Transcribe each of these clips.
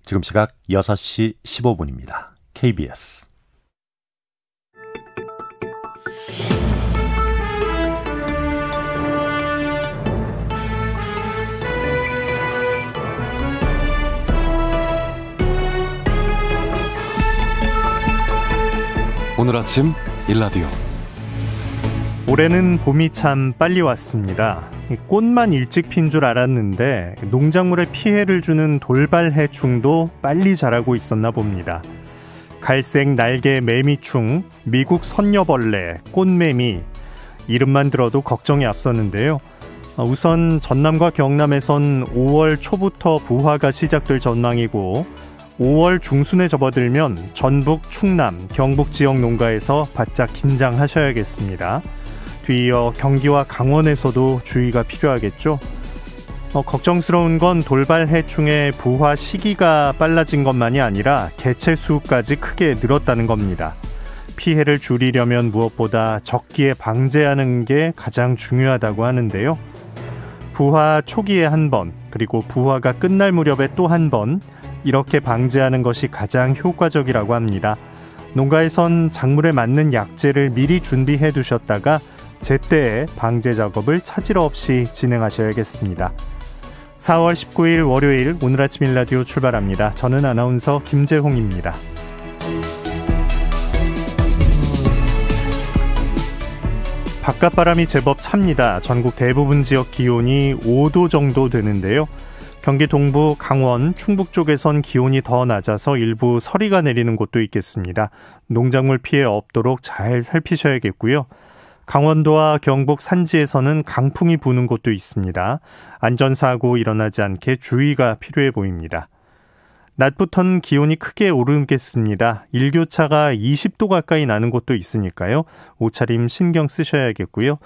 지금 시각 6시 15분입니다. KBS 오늘 아침 일라디오. 올해는 봄이 참 빨리 왔습니다. 꽃만 일찍 핀 줄 알았는데 농작물에 피해를 주는 돌발 해충도 빨리 자라고 있었나 봅니다. 갈색 날개 매미충, 미국 선녀벌레, 꽃매미, 이름만 들어도 걱정이 앞섰는데요. 우선 전남과 경남에선 5월 초부터 부화가 시작될 전망이고 5월 중순에 접어들면 전북, 충남, 경북 지역 농가에서 바짝 긴장하셔야겠습니다. 뒤이어 경기와 강원에서도 주의가 필요하겠죠. 걱정스러운 건 돌발 해충의 부화 시기가 빨라진 것만이 아니라 개체 수까지 크게 늘었다는 겁니다. 피해를 줄이려면 무엇보다 적기에 방제하는 게 가장 중요하다고 하는데요. 부화 초기에 한 번, 그리고 부화가 끝날 무렵에 또 한 번, 이렇게 방제하는 것이 가장 효과적이라고 합니다. 농가에선 작물에 맞는 약재를 미리 준비해 두셨다가 제때에 방제 작업을 차질 없이 진행하셔야겠습니다. 4월 19일 월요일 오늘 아침 일라디오 출발합니다. 저는 아나운서 김재홍입니다. 바깥바람이 제법 찹니다. 전국 대부분 지역 기온이 5도 정도 되는데요. 경기 동부, 강원, 충북 쪽에선 기온이 더 낮아서 일부 서리가 내리는 곳도 있겠습니다. 농작물 피해 없도록 잘 살피셔야겠고요. 강원도와 경북 산지에서는 강풍이 부는 곳도 있습니다. 안전사고 일어나지 않게 주의가 필요해 보입니다. 낮부터는 기온이 크게 오르겠습니다. 일교차가 20도 가까이 나는 곳도 있으니까요. 옷차림 신경 쓰셔야겠고요.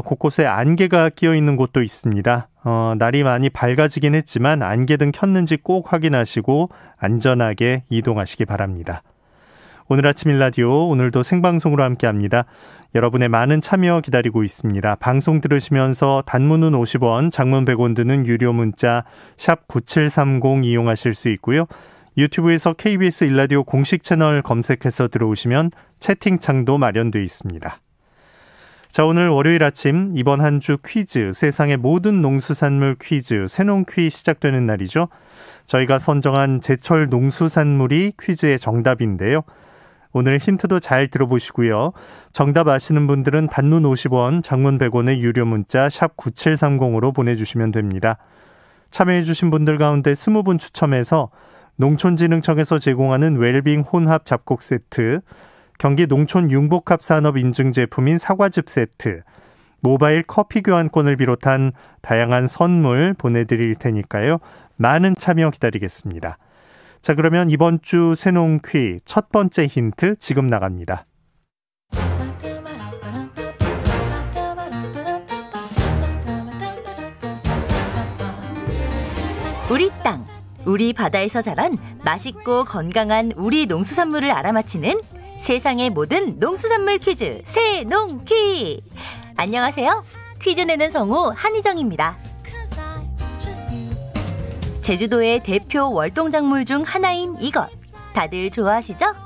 곳곳에 안개가 끼어 있는 곳도 있습니다. 날이 많이 밝아지긴 했지만 안개등 켰는지 꼭 확인하시고 안전하게 이동하시기 바랍니다. 오늘 아침 일라디오 오늘도 생방송으로 함께합니다. 여러분의 많은 참여 기다리고 있습니다. 방송 들으시면서 단문은 50원, 장문 100원 드는 유료 문자 샵 9730 이용하실 수 있고요. 유튜브에서 KBS 일라디오 공식 채널 검색해서 들어오시면 채팅창도 마련되어 있습니다. 자, 오늘 월요일 아침 이번 한 주 퀴즈, 세상의 모든 농수산물 퀴즈, 새농퀴 시작되는 날이죠. 저희가 선정한 제철 농수산물이 퀴즈의 정답인데요. 오늘 힌트도 잘 들어보시고요. 정답 아시는 분들은 단문 50원, 장문 100원의 유료 문자 샵 9730으로 보내주시면 됩니다. 참여해주신 분들 가운데 20분 추첨해서 농촌진흥청에서 제공하는 웰빙 혼합 잡곡 세트, 경기 농촌 융복합 산업 인증 제품인 사과즙 세트, 모바일 커피 교환권을 비롯한 다양한 선물 보내드릴 테니까요. 많은 참여 기다리겠습니다. 자, 그러면 이번 주 새농퀴 첫 번째 힌트 지금 나갑니다. 우리 땅, 우리 바다에서 자란 맛있고 건강한 우리 농수산물을 알아맞히는 세상의 모든 농수산물 퀴즈, 새농퀴! 안녕하세요. 퀴즈 내는 성우 한희정입니다. 제주도의 대표 월동작물 중 하나인 이것, 다들 좋아하시죠?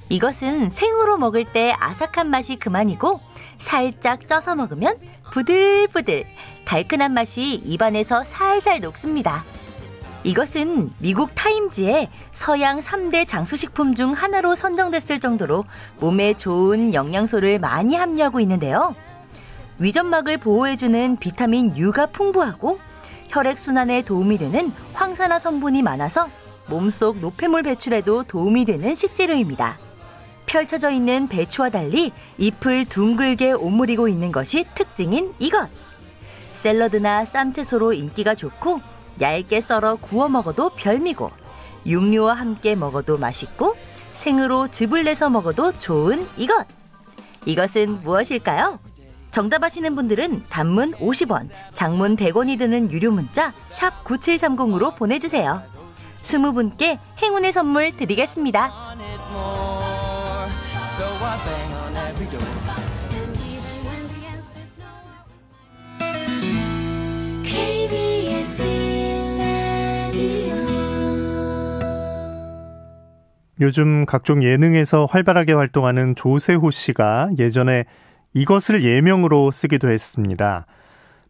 이것은 생으로 먹을 때 아삭한 맛이 그만이고 살짝 쪄서 먹으면 부들부들 달큰한 맛이 입안에서 살살 녹습니다. 이것은 미국 타임지에 서양 3대 장수식품 중 하나로 선정됐을 정도로 몸에 좋은 영양소를 많이 함유하고 있는데요. 위점막을 보호해주는 비타민 U가 풍부하고 혈액순환에 도움이 되는 황산화 성분이 많아서 몸속 노폐물 배출에도 도움이 되는 식재료입니다. 펼쳐져 있는 배추와 달리 잎을 둥글게 오므리고 있는 것이 특징인 이것. 샐러드나 쌈채소로 인기가 좋고 얇게 썰어 구워 먹어도 별미고 육류와 함께 먹어도 맛있고 생으로 즙을 내서 먹어도 좋은 이것. 이것은 무엇일까요? 정답 아시는 분들은 단문 50원, 장문 100원이 드는 유료 문자 샵 9730으로 보내주세요. 20분께 행운의 선물 드리겠습니다. KBS 라디오 요즘 각종 예능에서 활발하게 활동하는 조세호 씨가 예전에 이것을 예명으로 쓰기도 했습니다.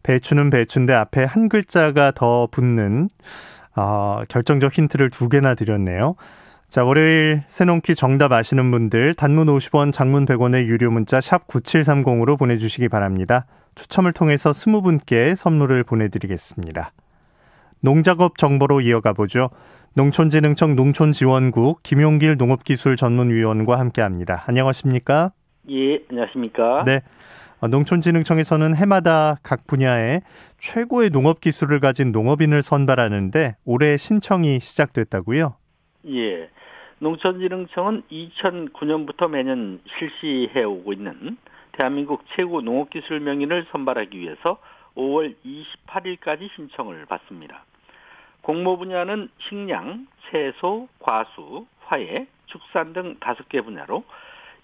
배추는 배추인데 앞에 한 글자가 더 붙는 결정적 힌트를 2개나 드렸네요. 자, 월요일 새놓기 정답 아시는 분들 단문 50원, 장문 100원의 유료 문자 샵 9730으로 보내주시기 바랍니다. 추첨을 통해서 20분께 선물을 보내드리겠습니다. 농작업 정보로 이어가 보죠. 농촌진흥청 농촌지원국 김용길 농업기술전문위원과 함께합니다. 안녕하십니까? 예, 안녕하십니까? 네. 농촌진흥청에서는 해마다 각 분야에 최고의 농업기술을 가진 농업인을 선발하는데 올해 신청이 시작됐다고요? 예. 농촌진흥청은 2009년부터 매년 실시해 오고 있는 대한민국 최고 농업기술 명인을 선발하기 위해서 5월 28일까지 신청을 받습니다. 공모 분야는 식량, 채소, 과수, 화훼, 축산 등 5개 분야로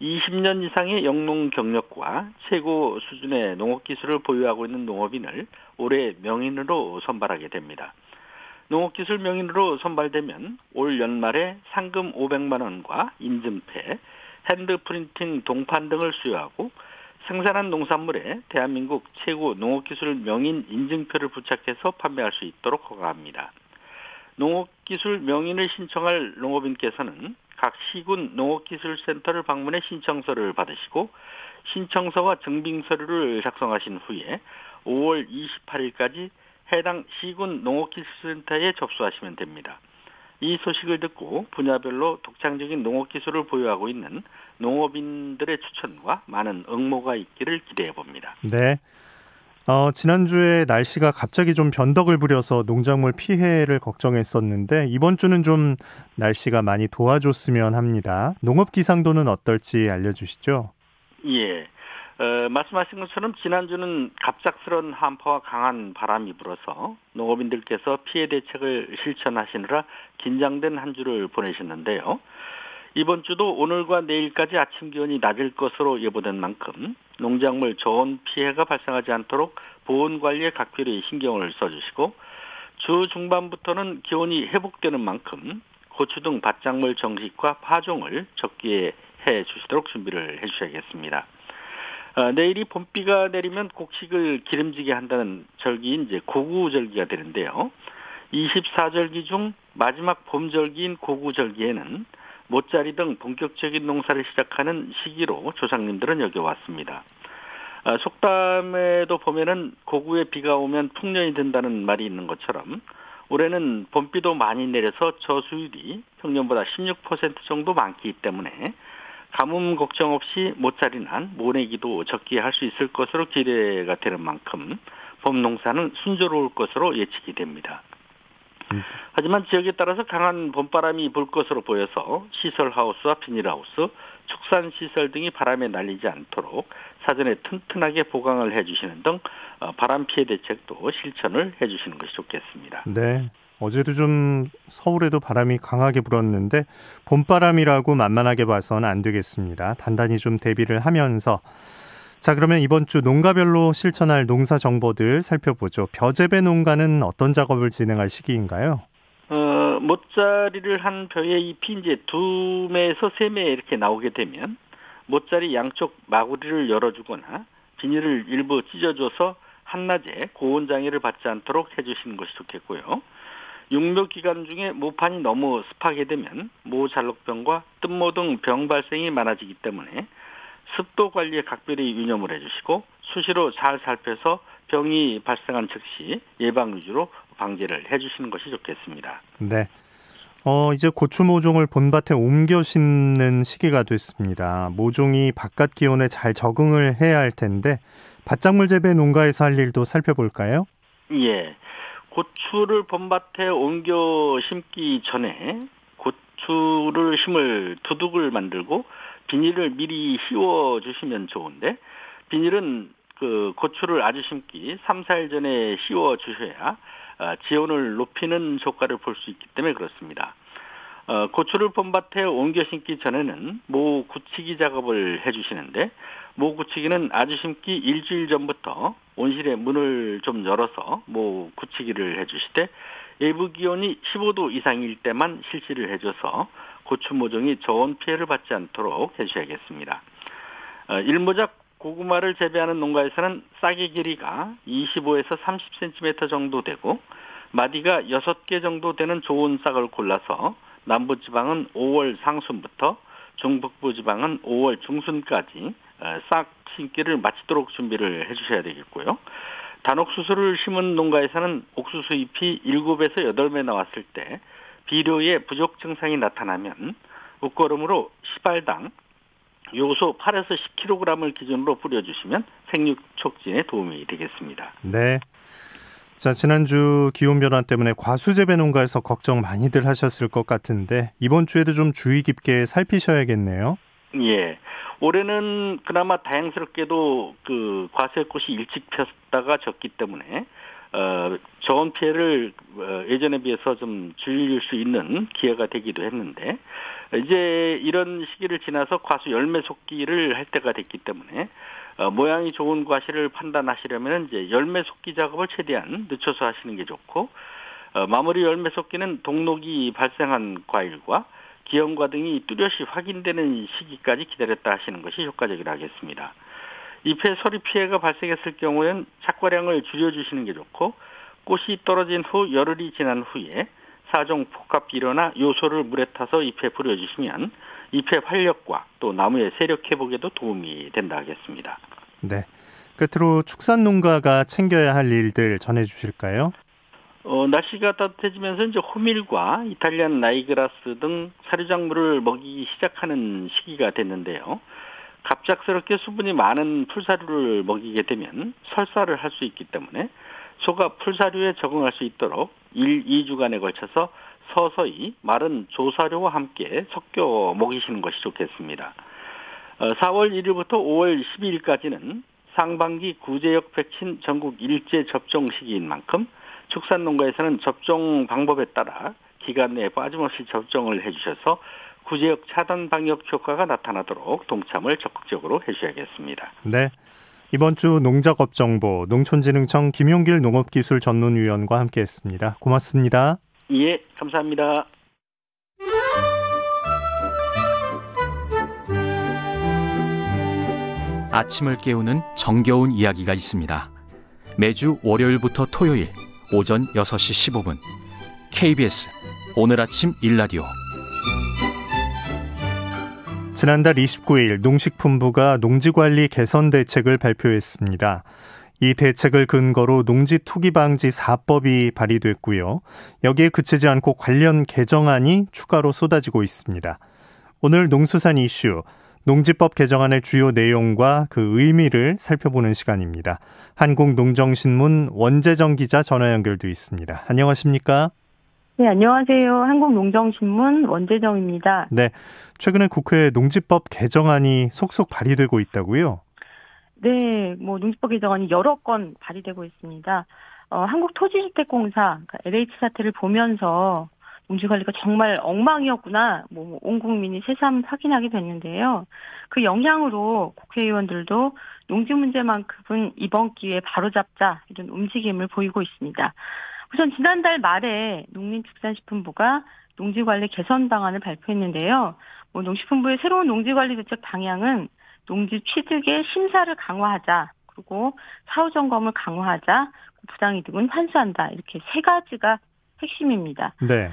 20년 이상의 영농 경력과 최고 수준의 농업기술을 보유하고 있는 농업인을 올해 명인으로 선발하게 됩니다. 농업기술 명인으로 선발되면 올 연말에 상금 500만 원과 인증패, 핸드프린팅 동판 등을 수여하고 생산한 농산물에 대한민국 최고 농업기술 명인 인증표를 부착해서 판매할 수 있도록 허가합니다. 농업기술 명인을 신청할 농업인께서는 각 시군 농업기술센터를 방문해 신청서를 받으시고 신청서와 증빙서류를 작성하신 후에 5월 28일까지 해당 시군 농업기술센터에 접수하시면 됩니다. 이 소식을 듣고 분야별로 독창적인 농업기술을 보유하고 있는 농업인들의 추천과 많은 응모가 있기를 기대해 봅니다. 네. 지난주에 날씨가 갑자기 좀 변덕을 부려서 농작물 피해를 걱정했었는데 이번 주는 좀 날씨가 많이 도와줬으면 합니다. 농업 기상도는 어떨지 알려주시죠? 예. 말씀하신 것처럼 지난주는 갑작스런 한파와 강한 바람이 불어서 농업인들께서 피해 대책을 실천하시느라 긴장된 한 주를 보내셨는데요. 이번 주도 오늘과 내일까지 아침 기온이 낮을 것으로 예보된 만큼 농작물 저온 피해가 발생하지 않도록 보온 관리에 각별히 신경을 써주시고 주 중반부터는 기온이 회복되는 만큼 고추 등 밭작물 정식과 파종을 적기에 해 주시도록 준비를 해 주셔야겠습니다. 내일이 봄비가 내리면 곡식을 기름지게 한다는 절기인 이제 고구절기가 되는데요. 24절기 중 마지막 봄절기인 고구절기에는 모짜리 등 본격적인 농사를 시작하는 시기로 조상님들은 여겨왔습니다. 속담에도 보면은 고구에 비가 오면 풍년이 든다는 말이 있는 것처럼 올해는 봄비도 많이 내려서 저수율이 평년보다 16% 정도 많기 때문에 가뭄 걱정 없이 모짜리난 모내기도 적게 할 수 있을 것으로 기대가 되는 만큼 봄 농사는 순조로울 것으로 예측이 됩니다. 하지만 지역에 따라서 강한 봄바람이 불 것으로 보여서 시설하우스와 비닐하우스, 축산시설 등이 바람에 날리지 않도록 사전에 튼튼하게 보강을 해주시는 등 바람 피해 대책도 실천을 해주시는 것이 좋겠습니다. 네. 어제도 좀 서울에도 바람이 강하게 불었는데 봄바람이라고 만만하게 봐서는 안 되겠습니다. 단단히 좀 대비를 하면서 자, 그러면 이번 주 농가별로 실천할 농사 정보들 살펴보죠. 벼재배 농가는 어떤 작업을 진행할 시기인가요? 모짜리를 한 벼의 잎이 이제 2매에서 3매 이렇게 나오게 되면 모짜리 양쪽 마구리를 열어주거나 비닐을 일부 찢어줘서 한낮에 고온 장애를 받지 않도록 해주시는 것이 좋겠고요. 육묘 기간 중에 모판이 너무 습하게 되면 모잘록병과 뜸모 등 병 발생이 많아지기 때문에 습도 관리에 각별히 유념을 해주시고 수시로 잘 살펴서 병이 발생한 즉시 예방 위주로 방제를 해주시는 것이 좋겠습니다. 네. 이제 고추 모종을 본밭에 옮겨 심는 시기가 됐습니다. 모종이 바깥 기온에 잘 적응을 해야 할 텐데 밭작물 재배 농가에서 할 일도 살펴볼까요? 예. 고추를 본밭에 옮겨 심기 전에 고추를 심을 두둑을 만들고 비닐을 미리 씌워 주시면 좋은데 비닐은 그 고추를 아주 심기 3, 4일 전에 씌워 주셔야 지온을 높이는 효과를 볼 수 있기 때문에 그렇습니다. 고추를 본밭에 옮겨 심기 전에는 모 굳히기 작업을 해주시는데 모 굳히기는 아주 심기 일주일 전부터 온실에 문을 좀 열어서 모 굳히기를 해주시되 외부 기온이 15도 이상일 때만 실시를 해줘서 고추 모종이 저온 피해를 받지 않도록 해주셔야겠습니다. 일모작 고구마를 재배하는 농가에서는 싹의 길이가 25에서 30cm 정도 되고 마디가 6개 정도 되는 좋은 싹을 골라서 남부지방은 5월 상순부터 중북부지방은 5월 중순까지 싹 심기를 마치도록 준비를 해주셔야 되겠고요. 단옥수수를 심은 농가에서는 옥수수 잎이 7에서 8매 나왔을 때 비료의 부족 증상이 나타나면 웃거름으로 시발당 요소 8에서 10kg을 기준으로 뿌려주시면 생육 촉진에 도움이 되겠습니다. 네. 자, 지난주 기온 변화 때문에 과수재배 농가에서 걱정 많이들 하셨을 것 같은데 이번 주에도 좀 주의 깊게 살피셔야겠네요. 예. 올해는 그나마 다행스럽게도 그 과수의 꽃이 일찍 폈다가 졌기 때문에 저온 피해를 예전에 비해서 좀 줄일 수 있는 기회가 되기도 했는데 이제 이런 시기를 지나서 과수 열매 속기를 할 때가 됐기 때문에 모양이 좋은 과실을 판단하시려면 이제 열매 속기 작업을 최대한 늦춰서 하시는 게 좋고 마무리 열매 속기는 동록이 발생한 과일과 기형과 등이 뚜렷이 확인되는 시기까지 기다렸다 하시는 것이 효과적이라 하겠습니다. 잎에 서리 피해가 발생했을 경우에는 착과량을 줄여주시는 게 좋고 꽃이 떨어진 후 열흘이 지난 후에 4종 복합 비료나 요소를 물에 타서 잎에 뿌려주시면 잎의 활력과 또 나무의 세력 회복에도 도움이 된다 하겠습니다. 네. 끝으로 축산농가가 챙겨야 할 일들 전해주실까요? 날씨가 따뜻해지면서 이제 호밀과 이탈리안 라이그라스 등 사료작물을 먹이기 시작하는 시기가 됐는데요. 갑작스럽게 수분이 많은 풀사료를 먹이게 되면 설사를 할 수 있기 때문에 소가 풀사료에 적응할 수 있도록 1, 2주간에 걸쳐서 서서히 마른 조사료와 함께 섞여 먹이시는 것이 좋겠습니다. 4월 1일부터 5월 12일까지는 상반기 구제역 백신 전국 일제 접종 시기인 만큼 축산농가에서는 접종 방법에 따라 기간 내에 빠짐없이 접종을 해주셔서 구제역 차단 방역 효과가 나타나도록 동참을 적극적으로 해주셔야겠습니다. 네. 이번 주 농작업 정보 농촌진흥청 김용길 농업기술전문위원과 함께했습니다. 고맙습니다. 예, 감사합니다. 아침을 깨우는 정겨운 이야기가 있습니다. 매주 월요일부터 토요일 오전 6시 15분 KBS 오늘 아침 일라디오. 지난달 29일 농식품부가 농지관리 개선 대책을 발표했습니다. 이 대책을 근거로 농지 투기 방지 4법이 발의됐고요. 여기에 그치지 않고 관련 개정안이 추가로 쏟아지고 있습니다. 오늘 농수산 이슈, 농지법 개정안의 주요 내용과 그 의미를 살펴보는 시간입니다. 한국농정신문 원재정 기자 전화 연결돼 있습니다. 안녕하십니까? 네, 안녕하세요. 한국농정신문 원재정입니다. 네, 최근에 국회에 농지법 개정안이 속속 발의되고 있다고요? 네, 농지법 개정안이 여러 건 발의되고 있습니다. 한국토지주택공사, 그러니까 LH 사태를 보면서 농지관리가 정말 엉망이었구나, 온 국민이 새삼 확인하게 됐는데요. 그 영향으로 국회의원들도 농지 문제만큼은 이번 기회에 바로잡자 이런 움직임을 보이고 있습니다. 우선 지난달 말에 농림축산식품부가 농지관리 개선 방안을 발표했는데요. 농식품부의 새로운 농지관리 대책 방향은 농지 취득의 심사를 강화하자, 그리고 사후 점검을 강화하자, 부당이득은 환수한다. 이렇게 세 가지가 핵심입니다. 네.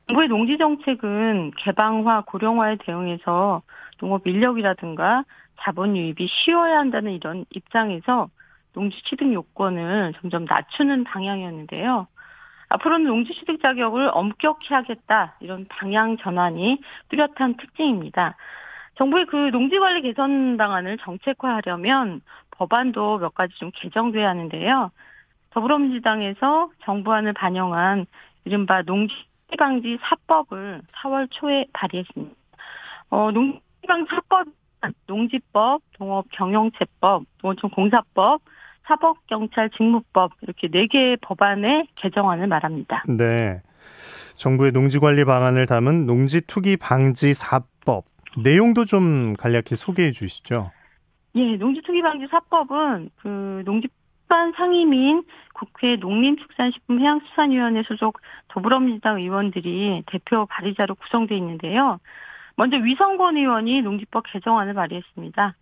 정부의 농지 정책은 개방화, 고령화에 대응해서 농업 인력이라든가 자본 유입이 쉬워야 한다는 이런 입장에서 농지 취득 요건을 점점 낮추는 방향이었는데요. 앞으로는 농지 취득 자격을 엄격히 하겠다, 이런 방향 전환이 뚜렷한 특징입니다. 정부의 그 농지관리 개선 방안을 정책화하려면 법안도 몇 가지 좀 개정돼야 하는데요. 더불어민주당에서 정부안을 반영한 이른바 농지 방지 4법을 4월 초에 발의했습니다. 농지 방지 4법, 농지법, 농업경영체법, 농어촌공사법, 사법경찰직무법 이렇게 4개의 법안의 개정안을 말합니다. 네, 정부의 농지관리 방안을 담은 농지 투기 방지 4법 내용도 좀 간략히 소개해 주시죠. 예, 농지 투기 방지 4법은 그 농지 찬반 상임위인 국회 농림축산식품해양수산위원회 소속 더불어민주당 의원들이 대표 발의자로 구성되어 있는데요. 먼저 위성권 의원이 농지법 개정안을 발의했습니다.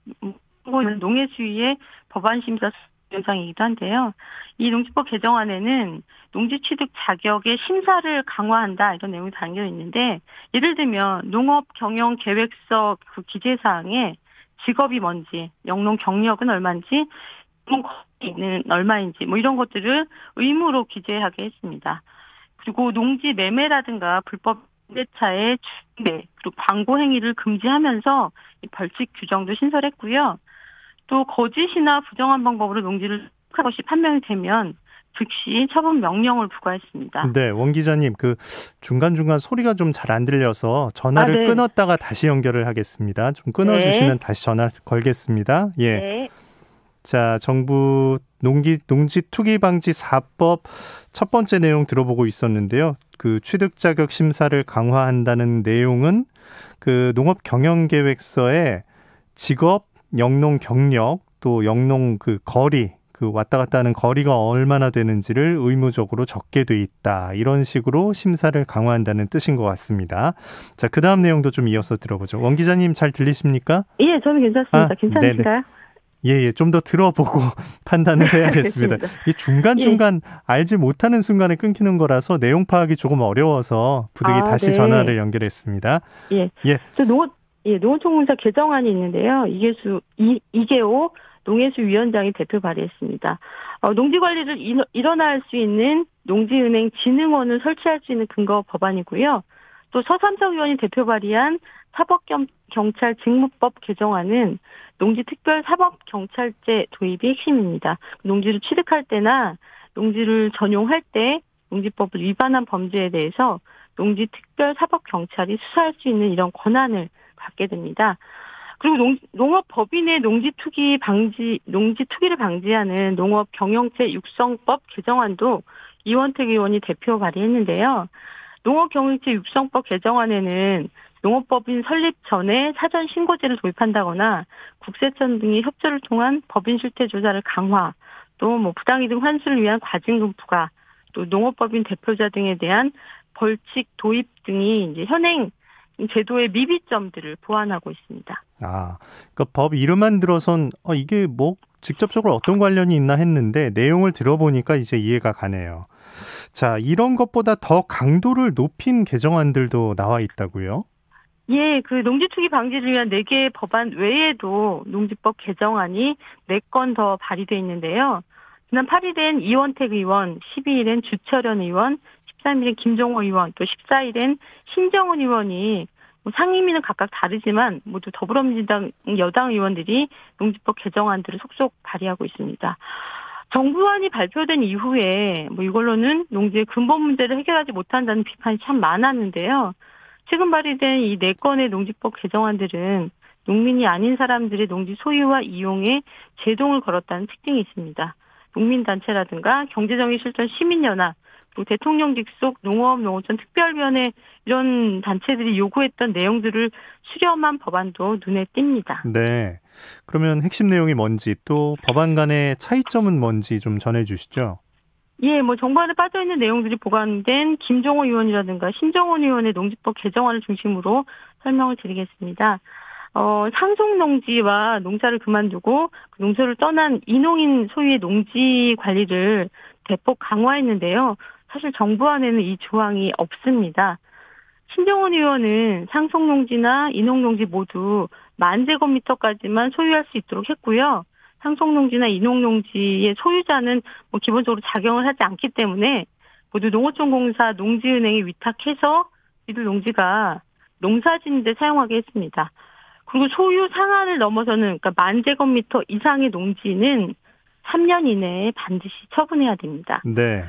농해수위의 법안심사 위원장이기도 한데요. 이 농지법 개정안에는 농지 취득 자격의 심사를 강화한다 이런 내용이 담겨 있는데, 예를 들면 농업 경영 계획서 그 기재 사항에 직업이 뭔지, 영농 경력은 얼마인지, 거리는 얼마인지 뭐 이런 것들을 의무로 기재하게 했습니다. 그리고 농지 매매라든가 불법 임대차의 중매 그리고 광고 행위를 금지하면서 벌칙 규정도 신설했고요. 또 거짓이나 부정한 방법으로 농지를 취득한 것이 판명이 되면 즉시 처분 명령을 부과했습니다. 네, 원 기자님, 그 중간중간 소리가 좀 잘 안 들려서 전화를 네. 끊었다가 다시 연결을 하겠습니다. 좀 끊어주시면 다시 전화 걸겠습니다. 예. 네. 자, 정부 농지 투기 방지 4법 첫 번째 내용 들어보고 있었는데요. 그 취득 자격 심사를 강화한다는 내용은 그 농업 경영 계획서에 직업, 영농 경력, 또 영농 그 거리, 그 왔다 갔다 하는 거리가 얼마나 되는지를 의무적으로 적게 돼 있다. 이런 식으로 심사를 강화한다는 뜻인 것 같습니다. 자, 그 다음 내용도 좀 이어서 들어보죠. 원 기자님 잘 들리십니까? 예, 저는 괜찮습니다. 괜찮으신가요? 예, 좀 더 들어보고 판단을 해야겠습니다. 이 중간중간 알지 못하는 순간에 끊기는 거라서 내용 파악이 조금 어려워서 부득이 다시 네. 전화를 연결했습니다. 예. 예. 농어촌공사 개정안이 있는데요. 이계호 농해수 위원장이 대표 발의했습니다. 농지 관리를 일원화할 수 있는 농지은행 진흥원을 설치할 수 있는 근거 법안이고요. 또 서삼석 의원이 대표 발의한 사법경찰 직무법 개정안은 농지특별사법경찰제 도입이 핵심입니다. 농지를 취득할 때나 농지를 전용할 때 농지법을 위반한 범죄에 대해서 농지특별사법경찰이 수사할 수 있는 이런 권한을 갖게 됩니다. 그리고 농업법인의 농지투기를 방지하는 농업경영체 육성법 개정안도 이원택 의원이 대표 발의했는데요. 농업경영체 육성법 개정안에는 농업법인 설립 전에 사전 신고제를 도입한다거나 국세청 등의 협조를 통한 법인 실태 조사를 강화, 또 뭐 부당이득 환수를 위한 과징금 부과, 또 농업법인 대표자 등에 대한 벌칙 도입 등이 이제 현행 제도의 미비점들을 보완하고 있습니다. 그러니까 법 이름만 들어선 이게 뭐 직접적으로 어떤 관련이 있나 했는데 내용을 들어보니까 이제 이해가 가네요. 자, 이런 것보다 더 강도를 높인 개정안들도 나와 있다고요? 예, 그 농지투기 방지를 위한 4개의 법안 외에도 농지법 개정안이 4건 더 발의돼 있는데요. 지난 8일엔 이원택 의원, 12일엔 주철현 의원, 13일엔 김종호 의원, 또 14일엔 신정은 의원이 상임위는 각각 다르지만 모두 더불어민주당 여당 의원들이 농지법 개정안들을 속속 발의하고 있습니다. 정부안이 발표된 이후에 이걸로는 농지의 근본 문제를 해결하지 못한다는 비판이 참 많았는데요. 최근 발의된 이 4건의 농지법 개정안들은 농민이 아닌 사람들의 농지 소유와 이용에 제동을 걸었다는 특징이 있습니다. 농민단체라든가 경제정의실천 시민연합, 그리고 대통령 직속 농업-농어촌 특별위원회 이런 단체들이 요구했던 내용들을 수렴한 법안도 눈에 띕니다. 네. 그러면 핵심 내용이 뭔지 또 법안 간의 차이점은 뭔지 좀 전해주시죠. 예, 정부안에 빠져있는 내용들이 보관된 김종호 의원이라든가 신정원 의원의 농지법 개정안을 중심으로 설명을 드리겠습니다. 상속농지와 농사를 그만두고 그 농사를 떠난 이농인 소유의 농지 관리를 대폭 강화했는데요. 사실 정부안에는 이 조항이 없습니다. 신정원 의원은 상속농지나 이농농지 모두 10,000제곱미터까지만 소유할 수 있도록 했고요. 상속농지나 이농농지의 소유자는 기본적으로 작용을 하지 않기 때문에 모두 농어촌공사 농지은행에 위탁해서 이들 농지가 농사짓는 데 사용하게 했습니다. 그리고 소유 상한을 넘어서는 그러니까 10,000제곱미터 이상의 농지는 3년 이내에 반드시 처분해야 됩니다. 네.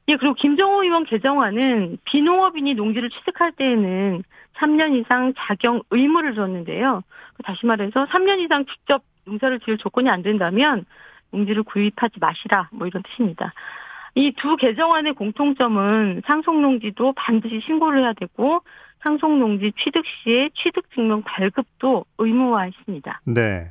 예, 그리고 김정호 의원 개정안은 비농업인이 농지를 취득할 때에는 3년 이상 작용 의무를 줬는데요. 다시 말해서 3년 이상 직접 농사를 지을 조건이 안 된다면 농지를 구입하지 마시라 이런 뜻입니다. 이 두 개정안의 공통점은 상속농지도 반드시 신고를 해야 되고 상속농지 취득 시에 취득증명 발급도 의무화했습니다. 네.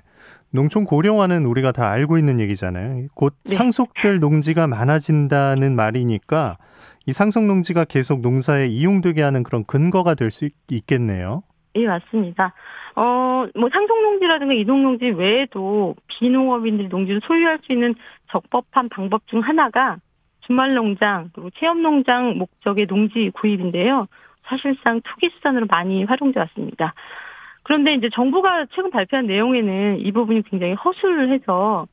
농촌 고령화는 우리가 다 알고 있는 얘기잖아요. 곧 네. 상속될 농지가 많아진다는 말이니까 이 상속 농지가 계속 농사에 이용되게 하는 그런 근거가 될 수 있겠네요. 예, 맞습니다. 뭐 상속농지라든가 이동농지 외에도 비농업인들이 농지를 소유할 수 있는 적법한 방법 중 하나가 주말농장 그리고 체험농장 목적의 농지 구입인데요. 사실상 투기수단으로 많이 활용돼 왔습니다. 그런데 이제 정부가 최근 발표한 내용에는 이 부분이 굉장히 허술을 해서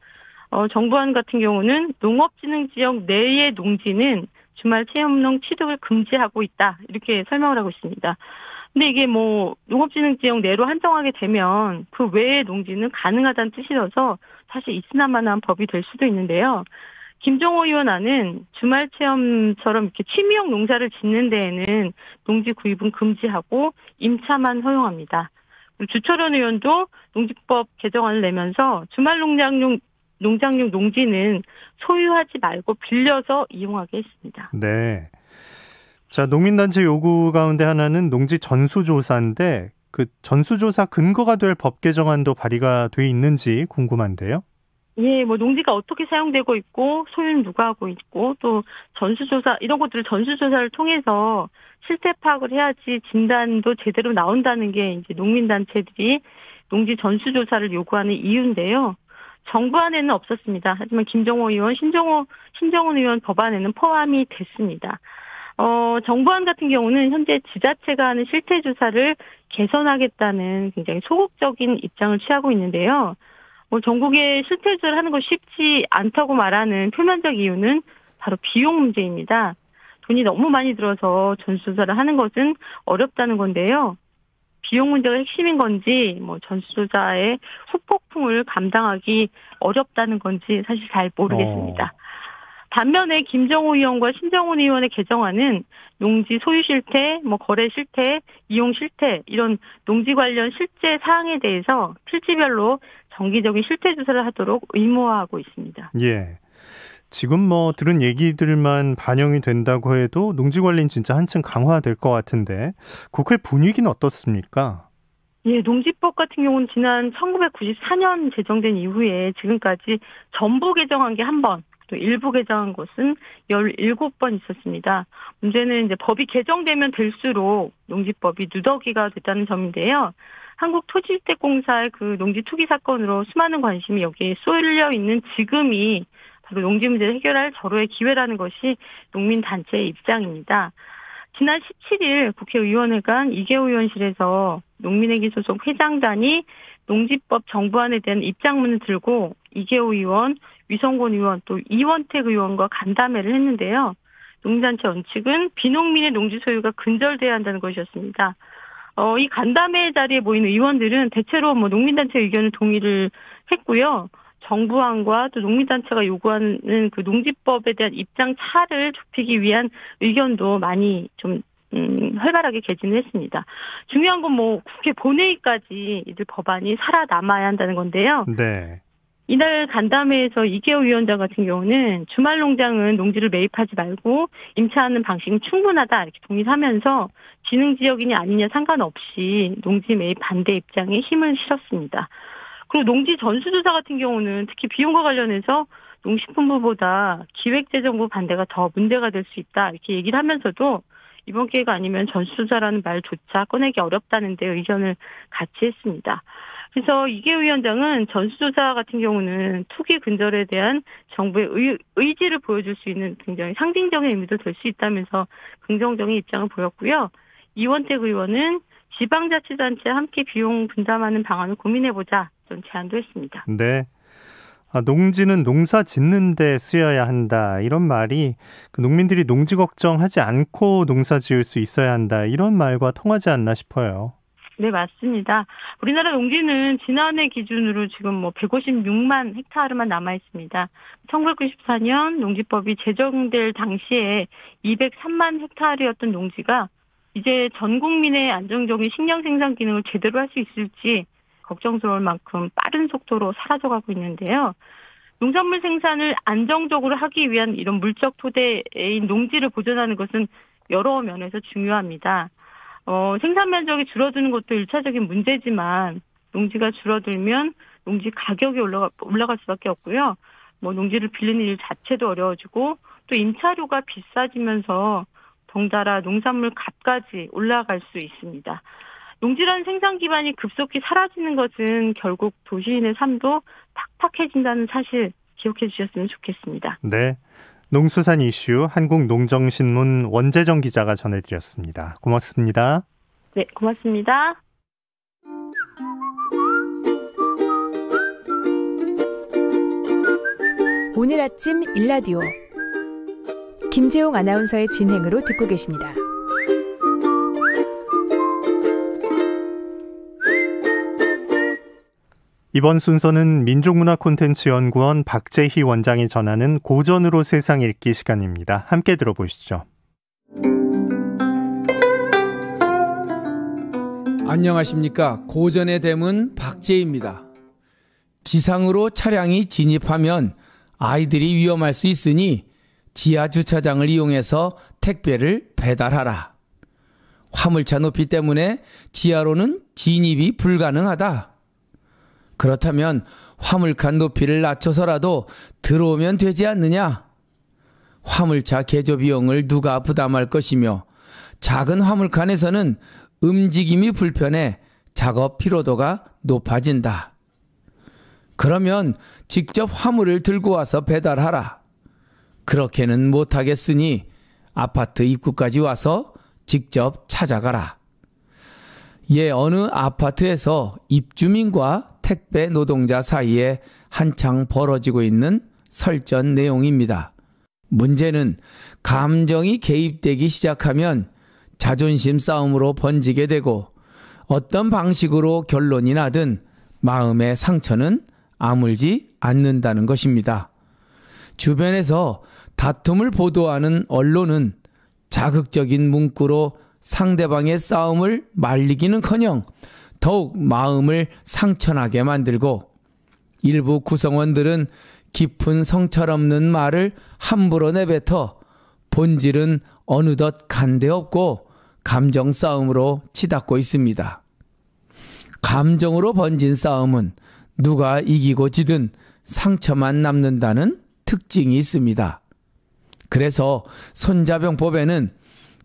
정부안 같은 경우는 농업진흥지역 내의 농지는 주말 체험농 취득을 금지하고 있다 이렇게 설명을 하고 있습니다. 근데 이게 뭐 농업진흥지역 내로 한정하게 되면 그 외의 농지는 가능하다는 뜻이라서 사실 있으나마나한 법이 될 수도 있는데요. 김종호 의원안은 주말 체험처럼 이렇게 취미용 농사를 짓는 데에는 농지 구입은 금지하고 임차만 허용합니다. 주철원 의원도 농지법 개정안을 내면서 주말 농장용 농지는 소유하지 말고 빌려서 이용하게 했습니다. 네. 자, 농민단체 요구 가운데 하나는 농지 전수조사인데 그 전수조사 근거가 될 법 개정안도 발의가 돼 있는지 궁금한데요. 예, 뭐 농지가 어떻게 사용되고 있고 소유는 누가 하고 있고 또 전수조사 이런 것들을 전수조사를 통해서 실태 파악을 해야지 진단도 제대로 나온다는 게 이제 농민단체들이 농지 전수조사를 요구하는 이유인데요. 정부안에는 없었습니다. 하지만 김종호 의원, 신정훈 의원 법안에는 포함이 됐습니다. 정부안 같은 경우는 현재 지자체가 하는 실태 조사를 개선하겠다는 굉장히 소극적인 입장을 취하고 있는데요. 전국에 실태 조사를 하는 것이 쉽지 않다고 말하는 표면적 이유는 바로 비용 문제입니다. 돈이 너무 많이 들어서 전수조사를 하는 것은 어렵다는 건데요. 비용 문제가 핵심인 건지 전수조사의 후폭풍을 감당하기 어렵다는 건지 사실 잘 모르겠습니다. 반면에 김정호 의원과 신정훈 의원의 개정안은 농지 소유 실태, 거래 실태, 이용 실태 이런 농지 관련 실제 사항에 대해서 필지별로 정기적인 실태 조사를 하도록 의무화하고 있습니다. 예. 지금 들은 얘기들만 반영이 된다고 해도 농지 관리는 진짜 한층 강화될 것 같은데 국회 분위기는 어떻습니까? 예, 농지법 같은 경우는 지난 1994년 제정된 이후에 지금까지 전부 개정한 게 한 번, 또 일부 개정한 것은 17번 있었습니다. 문제는 이제 법이 개정되면 될수록 농지법이 누더기가 됐다는 점인데요. 한국토지주택공사의 그 농지 투기 사건으로 수많은 관심이 여기에 쏠려 있는 지금이 바로 농지 문제를 해결할 절호의 기회라는 것이 농민단체의 입장입니다. 지난 17일 국회의원회관 이계호 의원실에서 농민회기 소속 회장단이 농지법 정부안에 대한 입장문을 들고 이계호 의원, 위성곤 의원 또 이원택 의원과 간담회를 했는데요. 농민단체 원칙은 비농민의 농지 소유가 근절돼야 한다는 것이었습니다. 이 간담회 자리에 모인 의원들은 대체로 농민단체 의견을 동의를 했고요. 정부안과 또 농민단체가 요구하는 그 농지법에 대한 입장 차를 좁히기 위한 의견도 많이 좀 활발하게 개진을 했습니다. 중요한 건 국회 본회의까지 이들 법안이 살아남아야 한다는 건데요. 네. 이날 간담회에서 이계호 위원장 같은 경우는 주말 농장은 농지를 매입하지 말고 임차하는 방식은 충분하다 이렇게 동의하면서 진흥지역이냐 아니냐 상관없이 농지 매입 반대 입장에 힘을 실었습니다. 그리고 농지 전수조사 같은 경우는 특히 비용과 관련해서 농식품부보다 기획재정부 반대가 더 문제가 될 수 있다 이렇게 얘기를 하면서도 이번 기회가 아니면 전수조사라는 말조차 꺼내기 어렵다는 데 의견을 같이 했습니다. 그래서 이계호 위원장은 전수조사 같은 경우는 투기 근절에 대한 정부의 의지를 보여줄 수 있는 굉장히 상징적인 의미도 될 수 있다면서 긍정적인 입장을 보였고요. 이원택 의원은 지방자치단체 함께 비용 분담하는 방안을 고민해보자 좀 제안도 했습니다. 네. 농지는 농사 짓는 데 쓰여야 한다. 이런 말이 농민들이 농지 걱정하지 않고 농사 지을 수 있어야 한다. 이런 말과 통하지 않나 싶어요. 네, 맞습니다. 우리나라 농지는 지난해 기준으로 지금 156만 헥타르만 남아 있습니다. 1994년 농지법이 제정될 당시에 203만 헥타르였던 농지가 이제 전 국민의 안정적인 식량 생산 기능을 제대로 할 수 있을지 걱정스러울 만큼 빠른 속도로 사라져가고 있는데요. 농산물 생산을 안정적으로 하기 위한 이런 물적 토대인 농지를 보존하는 것은 여러 면에서 중요합니다. 생산 면적이 줄어드는 것도 1차적인 문제지만 농지가 줄어들면 농지 가격이 올라갈 수밖에 없고요. 뭐 농지를 빌리는 일 자체도 어려워지고 또 임차료가 비싸지면서 덩달아 농산물 값까지 올라갈 수 있습니다. 농지라는 생산 기반이 급속히 사라지는 것은 결국 도시인의 삶도 팍팍해진다는 사실 기억해 주셨으면 좋겠습니다. 네, 농수산 이슈 한국농정신문 원재정 기자가 전해드렸습니다. 고맙습니다. 네, 고맙습니다. 오늘 아침 일라디오 김재용 아나운서의 진행으로 듣고 계십니다. 이번 순서는 민족문화콘텐츠연구원 박재희 원장이 전하는 고전으로 세상 읽기 시간입니다. 함께 들어보시죠. 안녕하십니까. 고전의 대문 박재희입니다. 지상으로 차량이 진입하면 아이들이 위험할 수 있으니 지하 주차장을 이용해서 택배를 배달하라. 화물차 높이 때문에 지하로는 진입이 불가능하다. 그렇다면 화물칸 높이를 낮춰서라도 들어오면 되지 않느냐? 화물차 개조 비용을 누가 부담할 것이며 작은 화물칸에서는 움직임이 불편해 작업 피로도가 높아진다. 그러면 직접 화물을 들고 와서 배달하라. 그렇게는 못하겠으니 아파트 입구까지 와서 직접 찾아가라. 어느 아파트에서 입주민과 택배 노동자 사이에 한창 벌어지고 있는 설전 내용입니다. 문제는 감정이 개입되기 시작하면 자존심 싸움으로 번지게 되고 어떤 방식으로 결론이 나든 마음의 상처는 아물지 않는다는 것입니다. 주변에서 다툼을 보도하는 언론은 자극적인 문구로 상대방의 싸움을 말리기는커녕 더욱 마음을 상처나게 만들고 일부 구성원들은 깊은 성찰없는 말을 함부로 내뱉어 본질은 어느덧 간데없고 감정 싸움으로 치닫고 있습니다. 감정으로 번진 싸움은 누가 이기고 지든 상처만 남는다는 특징이 있습니다. 그래서 손자병법에는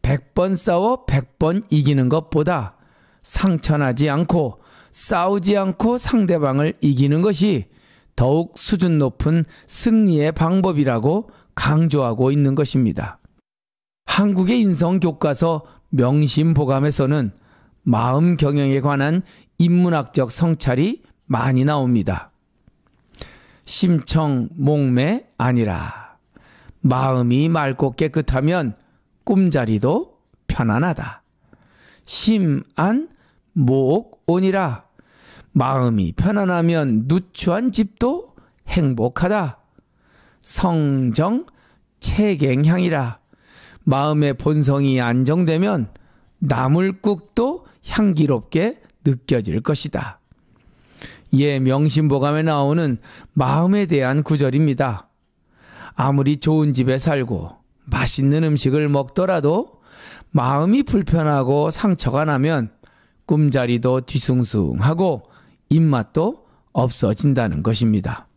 100번 싸워 100번 이기는 것보다 상처나지 않고 싸우지 않고 상대방을 이기는 것이 더욱 수준 높은 승리의 방법이라고 강조하고 있는 것입니다. 한국의 인성교과서 명심보감에서는 마음 경영에 관한 인문학적 성찰이 많이 나옵니다. 심청 목매 아니라 마음이 맑고 깨끗하면 꿈자리도 편안하다. 심안 목 온이라 마음이 편안하면 누추한 집도 행복하다. 성정 채갱향이라 마음의 본성이 안정되면 나물국도 향기롭게 느껴질 것이다. 명심보감에 나오는 마음에 대한 구절입니다. 아무리 좋은 집에 살고 맛있는 음식을 먹더라도 마음이 불편하고 상처가 나면 꿈자리도 뒤숭숭하고 입맛도 없어진다는 것입니다.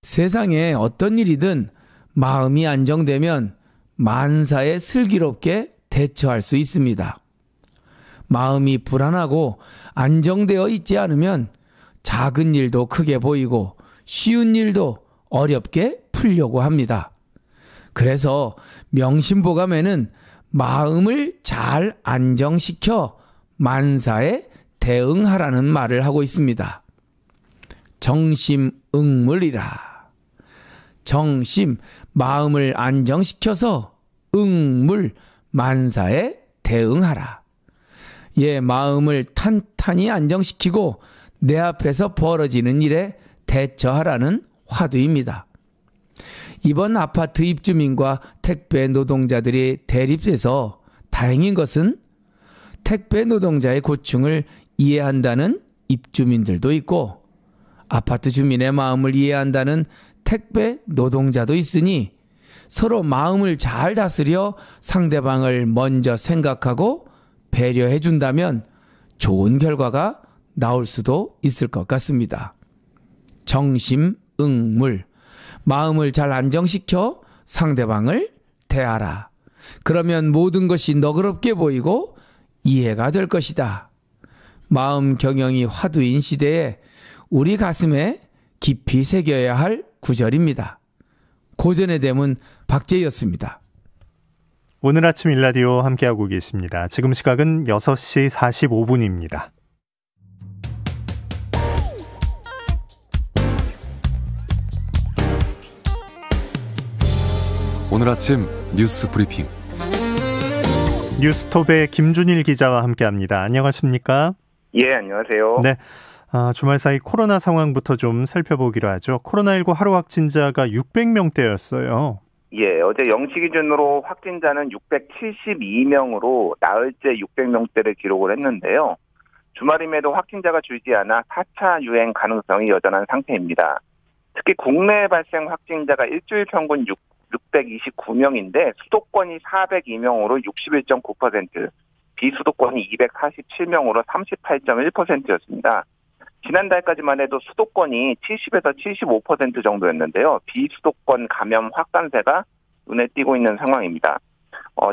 세상에 어떤 일이든 마음이 안정되면 만사에 슬기롭게 대처할 수 있습니다. 마음이 불안하고 안정되어 있지 않으면 작은 일도 크게 보이고 쉬운 일도 어렵게 풀려고 합니다. 그래서 명심보감에는 마음을 잘 안정시켜 만사에 대응하라는 말을 하고 있습니다. 정심응물이라. 정심, 마음을 안정시켜서 응물, 만사에 대응하라. 마음을 탄탄히 안정시키고 내 앞에서 벌어지는 일에 대처하라는 화두입니다. 이번 아파트 입주민과 택배 노동자들이 대립해서 다행인 것은 택배 노동자의 고충을 이해한다는 입주민들도 있고 아파트 주민의 마음을 이해한다는 택배 노동자도 있으니 서로 마음을 잘 다스려 상대방을 먼저 생각하고 배려해 준다면 좋은 결과가 나올 수도 있을 것 같습니다. 정심, 응물. 마음을 잘 안정시켜 상대방을 대하라. 그러면 모든 것이 너그럽게 보이고 이해가 될 것이다. 마음 경영이 화두인 시대에 우리 가슴에 깊이 새겨야 할 구절입니다. 고전의 대문 박재희였습니다. 오늘 아침 일라디오 함께하고 계십니다. 지금 시각은 6시 45분입니다. 오늘 아침 뉴스 브리핑. 뉴스톱의 김준일 기자와 함께합니다. 안녕하십니까? 예, 안녕하세요. 네, 주말 사이 코로나 상황부터 좀 살펴보기로 하죠. 코로나19 하루 확진자가 600명대였어요. 예, 어제 0시 기준으로 확진자는 672명으로 나흘째 600명대를 기록을 했는데요. 주말임에도 확진자가 줄지 않아 4차 유행 가능성이 여전한 상태입니다. 특히 국내 발생 확진자가 일주일 평균 629명인데 수도권이 402명으로 61.9%, 비수도권이 247명으로 38.1%였습니다. 지난달까지만 해도 수도권이 70에서 75% 정도였는데요. 비수도권 감염 확산세가 눈에 띄고 있는 상황입니다.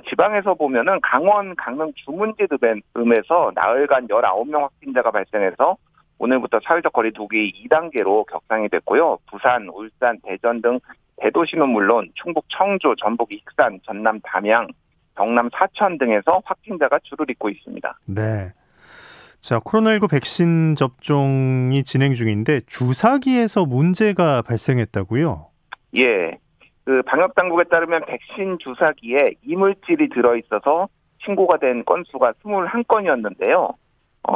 지방에서 보면은 강원, 강릉 주문지읍에서 나흘간 19명 확진자가 발생해서 오늘부터 사회적 거리 두기 2단계로 격상이 됐고요. 부산, 울산, 대전 등 대도시는 물론 충북 청주, 전북 익산, 전남 담양, 경남 사천 등에서 확진자가 줄을 잇고 있습니다. 네. 자, 코로나19 백신 접종이 진행 중인데 주사기에서 문제가 발생했다고요? 예. 방역당국에 따르면 백신 주사기에 이물질이 들어있어서 신고가 된 건수가 21건이었는데요.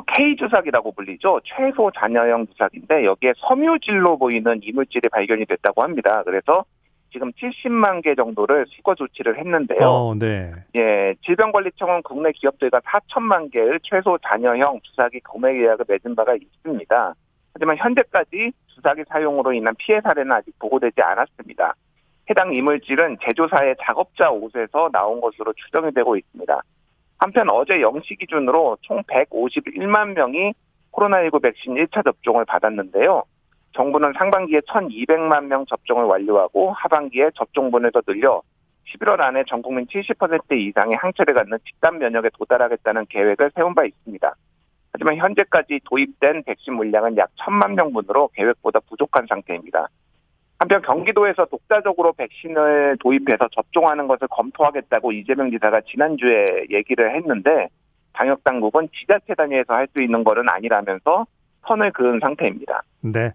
K주사기라고 불리죠. 최소 잔여형 주사기인데 여기에 섬유질로 보이는 이물질이 발견이 됐다고 합니다. 그래서 지금 70만 개 정도를 수거 조치를 했는데요. 네. 예, 질병관리청은 국내 기업들과 4천만 개의 최소 잔여형 주사기 구매 계약을 맺은 바가 있습니다. 하지만 현재까지 주사기 사용으로 인한 피해 사례는 아직 보고되지 않았습니다. 해당 이물질은 제조사의 작업자 옷에서 나온 것으로 추정이 되고 있습니다. 한편 어제 0시 기준으로 총 151만 명이 코로나19 백신 1차 접종을 받았는데요. 정부는 상반기에 1,200만 명 접종을 완료하고 하반기에 접종분을 더 늘려 11월 안에 전 국민 70% 이상의 항체를 갖는 집단 면역에 도달하겠다는 계획을 세운 바 있습니다. 하지만 현재까지 도입된 백신 물량은 약 1,000만 명분으로 계획보다 부족한 상태입니다. 한편 경기도에서 독자적으로 백신을 도입해서 접종하는 것을 검토하겠다고 이재명 지사가 지난주에 얘기를 했는데 방역당국은 지자체 단위에서 할 수 있는 것은 아니라면서 선을 그은 상태입니다. 네.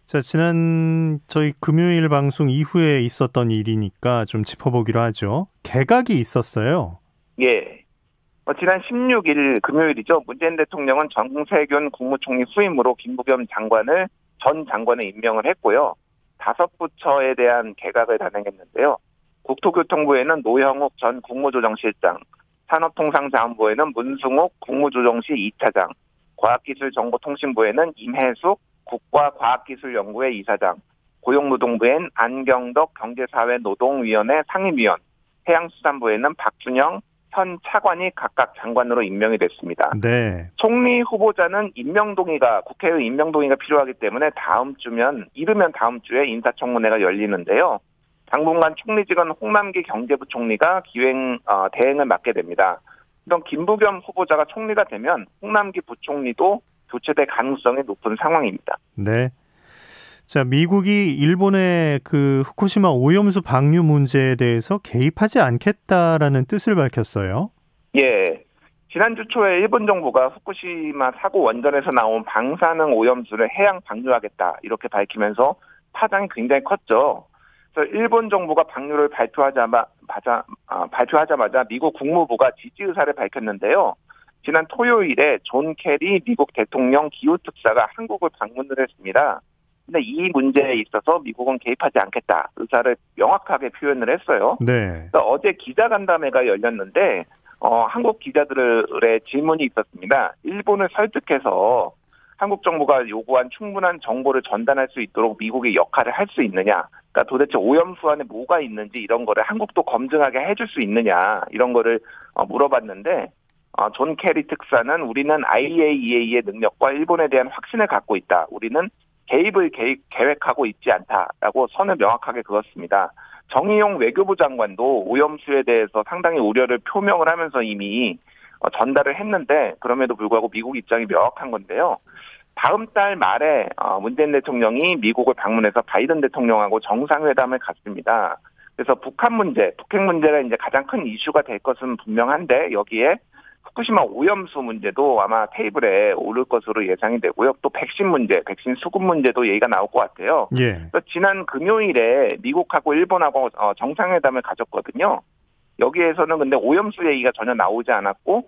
자, 지난 저희 금요일 방송 이후에 있었던 일이니까 좀 짚어보기로 하죠. 개각이 있었어요. 예. 지난 16일 금요일이죠. 문재인 대통령은 정세균 국무총리 후임으로 김부겸 장관을 전 장관에 임명을 했고요. 5부처에 대한 개각을 단행했는데요. 국토교통부에는 노형욱 전 국무조정실장, 산업통상자원부에는 문승욱 국무조정실 2차장, 과학기술정보통신부에는 임혜숙 국가과학기술연구회 이사장, 고용노동부엔 안경덕 경제사회노동위원회 상임위원, 해양수산부에는 박준영 현 차관이 각각 장관으로 임명이 됐습니다. 네. 총리 후보자는 국회의 임명 동의가 필요하기 때문에 이르면 다음 주에 인사청문회가 열리는데요. 당분간 총리직은 홍남기 경제부총리가 대행을 맡게 됩니다. 그럼 김부겸 후보자가 총리가 되면 홍남기 부총리도 교체될 가능성이 높은 상황입니다. 네. 자, 미국이 일본의 후쿠시마 오염수 방류 문제에 대해서 개입하지 않겠다라는 뜻을 밝혔어요. 예. 지난주 초에 일본 정부가 후쿠시마 사고 원전에서 나온 방사능 오염수를 해양 방류하겠다 이렇게 밝히면서 파장이 굉장히 컸죠. 그래서 일본 정부가 방류를 발표하자마자 미국 국무부가 지지 의사를 밝혔는데요. 지난 토요일에 존 케리 미국 대통령 기후특사가 한국을 방문을 했습니다. 근데 이 문제에 있어서 미국은 개입하지 않겠다 의사를 명확하게 표현을 했어요. 네. 어제 기자간담회가 열렸는데 한국 기자들의 질문이 있었습니다. 일본을 설득해서 한국 정부가 요구한 충분한 정보를 전달할 수 있도록 미국이 역할을 할 수 있느냐. 그러니까 도대체 오염수 안에 뭐가 있는지 이런 거를 한국도 검증하게 해줄 수 있느냐 이런 거를 물어봤는데 존 케리 특사는 우리는 IAEA의 능력과 일본에 대한 확신을 갖고 있다. 우리는 개입을 계획하고 있지 않다라고 선을 명확하게 그었습니다. 정의용 외교부 장관도 오염수에 대해서 상당히 우려를 표명을 하면서 이미 전달을 했는데 그럼에도 불구하고 미국 입장이 명확한 건데요. 다음 달 말에 문재인 대통령이 미국을 방문해서 바이든 대통령하고 정상회담을 갖습니다. 그래서 북핵 문제가 이제 가장 큰 이슈가 될 것은 분명한데 여기에 후쿠시마 오염수 문제도 아마 테이블에 오를 것으로 예상이 되고요. 또 백신 수급 문제도 얘기가 나올 것 같아요. 예. 그래서 지난 금요일에 미국하고 일본하고 정상회담을 가졌거든요. 여기에서는 근데 오염수 얘기가 전혀 나오지 않았고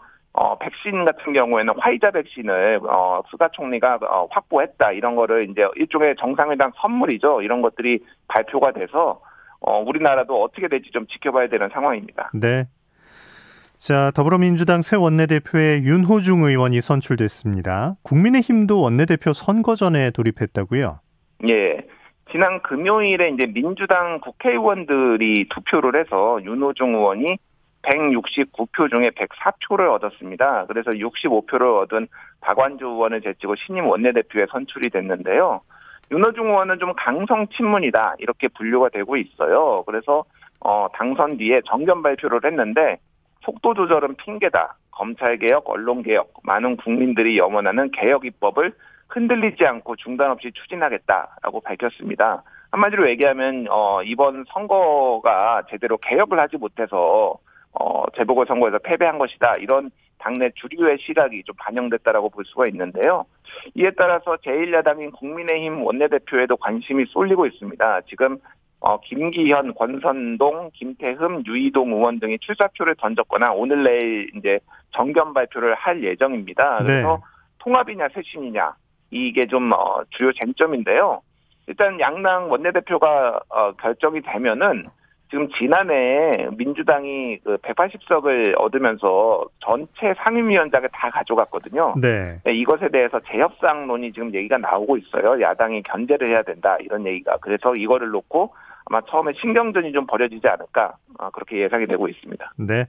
백신 같은 경우에는 화이자 백신을 스가 총리가 확보했다 이런 거를 이제 일종의 정상회담 선물이죠. 이런 것들이 발표가 돼서 우리나라도 어떻게 될지 좀 지켜봐야 되는 상황입니다. 네. 자, 더불어민주당 새 원내대표에 윤호중 의원이 선출됐습니다. 국민의힘도 원내대표 선거 전에 돌입했다고요? 예. 지난 금요일에 이제 민주당 국회의원들이 투표를 해서 윤호중 의원이 169표 중에 104표를 얻었습니다. 그래서 65표를 얻은 박완주 의원을 제치고 신임 원내대표에 선출이 됐는데요. 윤호중 의원은 좀 강성 친문이다 이렇게 분류가 되고 있어요. 그래서 당선 뒤에 정견 발표를 했는데 속도 조절은 핑계다. 검찰개혁, 언론개혁, 많은 국민들이 염원하는 개혁 입법을 흔들리지 않고 중단 없이 추진하겠다라고 밝혔습니다. 한마디로 얘기하면 이번 선거가 제대로 개혁을 하지 못해서 재보궐선거에서 패배한 것이다. 이런 당내 주류의 시각이 좀 반영됐다라고 볼 수가 있는데요. 이에 따라서 제1야당인 국민의힘 원내대표에도 관심이 쏠리고 있습니다. 지금 김기현, 권선동, 김태흠, 유이동 의원 등이 출사표를 던졌거나 오늘 내일 이제 정견 발표를 할 예정입니다. 그래서 네. 통합이냐 쇄신이냐 이게 좀 주요 쟁점인데요. 일단 양당 원내대표가 결정이 되면은 지금 지난해 민주당이 180석을 얻으면서 전체 상임위원장을 다 가져갔거든요. 네. 이것에 대해서 재협상론이 지금 얘기가 나오고 있어요. 야당이 견제를 해야 된다 이런 얘기가. 그래서 이거를 놓고 아마 처음에 신경전이 좀 벌어지지 않을까 그렇게 예상이 되고 있습니다. 네.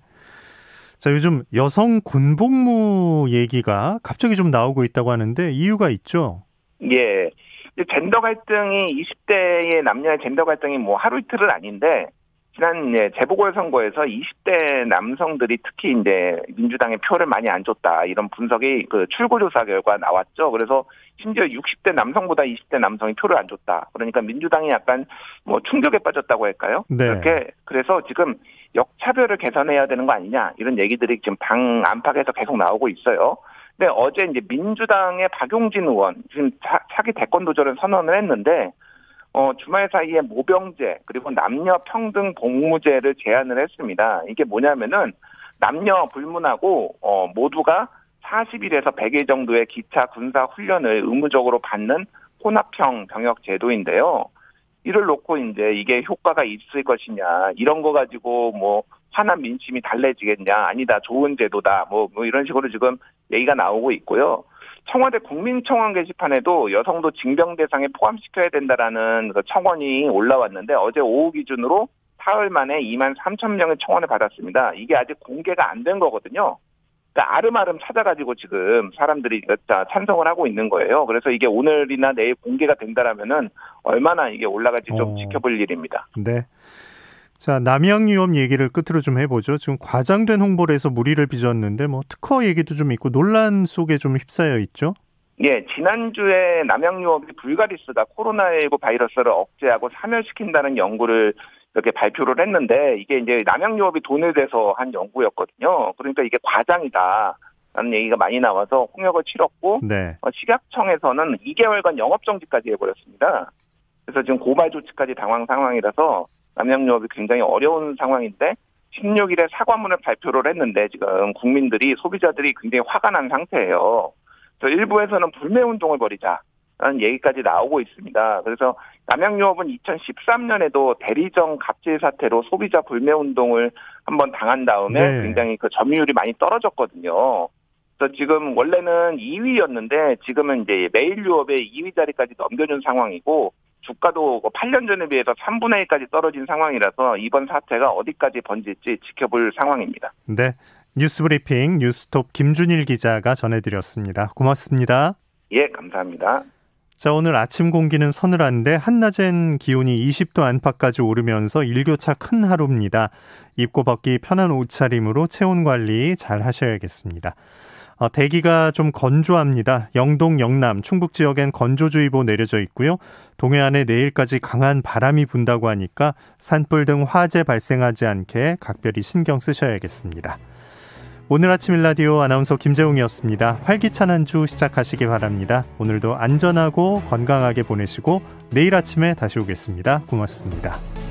자, 요즘 여성 군복무 얘기가 갑자기 좀 나오고 있다고 하는데 이유가 있죠? 예. 젠더 갈등이 20대의 남녀의 젠더 갈등이 뭐 하루 이틀은 아닌데 지난 재보궐선거에서 20대 남성들이 특히 이제 민주당에 표를 많이 안 줬다 이런 분석이 출구조사 결과 나왔죠. 그래서 심지어 60대 남성보다 20대 남성이 표를 안 줬다. 그러니까 민주당이 약간 뭐 충격에 빠졌다고 할까요? 네. 그렇게 그래서 지금 역차별을 개선해야 되는 거 아니냐 이런 얘기들이 지금 당 안팎에서 계속 나오고 있어요. 근데 어제 이제 민주당의 박용진 의원 지금 차기 대권 도전을 선언을 했는데. 주말 사이에 모병제 그리고 남녀 평등 복무제를 제안을 했습니다. 이게 뭐냐면은 남녀 불문하고 모두가 40일에서 100일 정도의 기차 군사 훈련을 의무적으로 받는 혼합형 병역 제도인데요. 이를 놓고 이제 이게 효과가 있을 것이냐 이런 거 가지고 뭐 화난 민심이 달래지겠냐 아니다 좋은 제도다 뭐 이런 식으로 지금 얘기가 나오고 있고요. 청와대 국민청원 게시판에도 여성도 징병 대상에 포함시켜야 된다라는 청원이 올라왔는데 어제 오후 기준으로 사흘 만에 2만 3천 명의 청원을 받았습니다. 이게 아직 공개가 안 된 거거든요. 그러니까 아름아름 찾아가지고 지금 사람들이 찬성을 하고 있는 거예요. 그래서 이게 오늘이나 내일 공개가 된다라면은 얼마나 이게 올라갈지 좀 지켜볼 일입니다. 네. 자, 남양유업 얘기를 끝으로 좀 해보죠. 지금 과장된 홍보를 해서 무리를 빚었는데 뭐 특허 얘기도 좀 있고 논란 속에 좀 휩싸여 있죠. 예, 지난주에 남양유업이 불가리스가 코로나19 바이러스를 억제하고 사멸시킨다는 연구를 이렇게 발표를 했는데 이게 이제 남양유업이 돈을 대서 한 연구였거든요. 그러니까 이게 과장이다라는 얘기가 많이 나와서 홍역을 치렀고 네. 식약청에서는 2개월간 영업정지까지 해버렸습니다. 그래서 지금 고발 조치까지 당한 상황이라서 남양유업이 굉장히 어려운 상황인데 16일에 사과문을 발표를 했는데 지금 국민들이 소비자들이 굉장히 화가 난 상태예요. 그래서 일부에서는 불매운동을 벌이자라는 얘기까지 나오고 있습니다. 그래서 남양유업은 2013년에도 대리점 갑질 사태로 소비자 불매운동을 한번 당한 다음에 굉장히 점유율이 많이 떨어졌거든요. 그래서 지금 원래는 2위였는데 지금은 이제 메일유업의 2위 자리까지 넘겨준 상황이고 주가도 8년 전에 비해서 3분의 1까지 떨어진 상황이라서 이번 사태가 어디까지 번질지 지켜볼 상황입니다. 네, 뉴스브리핑 뉴스톱 김준일 기자가 전해드렸습니다. 고맙습니다. 예, 감사합니다. 자, 오늘 아침 공기는 서늘한데 한낮엔 기온이 20도 안팎까지 오르면서 일교차 큰 하루입니다. 입고 벗기 편한 옷차림으로 체온 관리 잘 하셔야겠습니다. 대기가 좀 건조합니다. 영동, 영남, 충북 지역엔 건조주의보 내려져 있고요. 동해안에 내일까지 강한 바람이 분다고 하니까 산불 등 화재 발생하지 않게 각별히 신경 쓰셔야겠습니다. 오늘 아침 일라디오 아나운서 김재웅이었습니다. 활기찬 한 주 시작하시기 바랍니다. 오늘도 안전하고 건강하게 보내시고 내일 아침에 다시 오겠습니다. 고맙습니다.